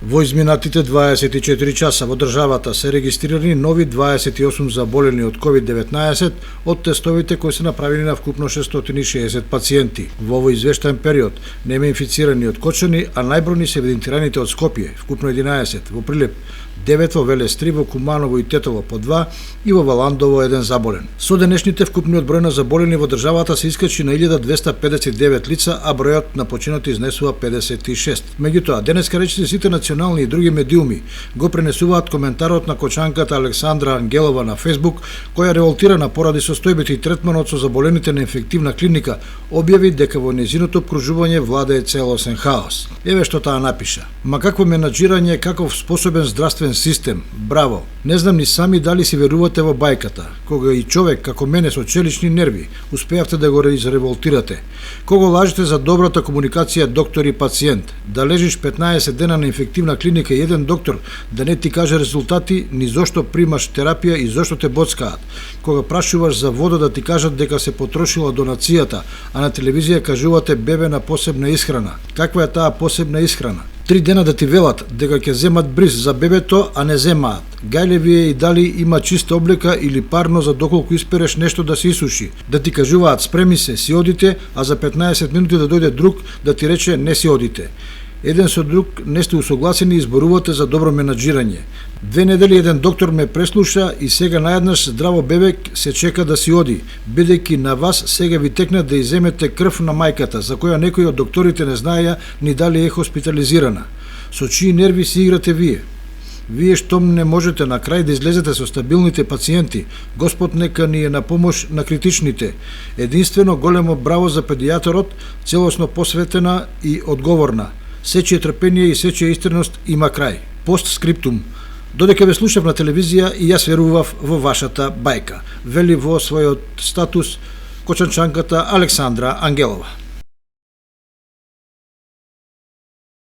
Во изминатите 24 часа во државата се регистрирани нови 28 заболени од COVID-19 од тестовите кои се направени на вкупно 660 пациенти. Во овој извештаен период нема инфицирани од Кочани, а најбројни се евидентираните од Скопје, вкупно 11, во Прилеп 9, во Велес 3, во Куманово и Тетово по 2 и во Валандово 1 заболен. Со денешните вкупниот број на заболени во државата се искачи на 1259 лица, а бројот на починати изнесува 56. Меѓутоа, денеска речиси сите национални и други медиуми го пренесуваат коментарот на кочанката Александра Ангелова на Фейсбук, која револтирана поради состојбите и третманот со заболените на инфективна клиника, објави дека во нејзиното обкружување владее целосен хаос. Еве што таа напиша: "Ма какво менаџирање, каков способен здравствен систем, браво. Не знам ни сами дали си верувате во бајката, кога и човек како мене со челични нерви успеавте да го изреволтирате. Кога лажете за добрата комуникација доктор и пациент, да лежиш 15 дена на инфективна клиника и еден доктор да не ти каже резултати, ни зошто примаш терапија и зошто те боцкаат. Кога прашуваш за вода да ти кажат дека се потрошила донацијата, а на телевизија кажувате бебе на посебна исхрана. Каква е таа посебна исхрана? 3 дена да ти велат дека ќе земат бриз за бебето, а не земаат. Гајле ви е и дали има чиста облека или парно за доколку испереш нешто да се исуши. Да ти кажуваат спреми се, си одите, а за 15 минути да дојде друг да ти рече не си одите. Еден со друг не сте усогласени и изборувате за добро менаџирање. 2 недели еден доктор ме преслуша и сега наеднаш здраво бебе се чека да си оди, бидејќи на вас сега ви текне да иземете крв на мајката, за која некои од докторите не знаеја ни дали е хоспитализирана. Со чии нерви си играте вие? Вие штом не можете на крај да излезете со стабилните пациенти, Господ нека ни е на помош на критичните. Единствено големо браво за педијаторот, целосно посветена и одговорна. Сечие трпение и сечие истреност има крај. Постскриптум. Додека ве слушав на телевизија и јас верував во вашата бајка, вели во својот статус кочанчанката Александра Ангелова.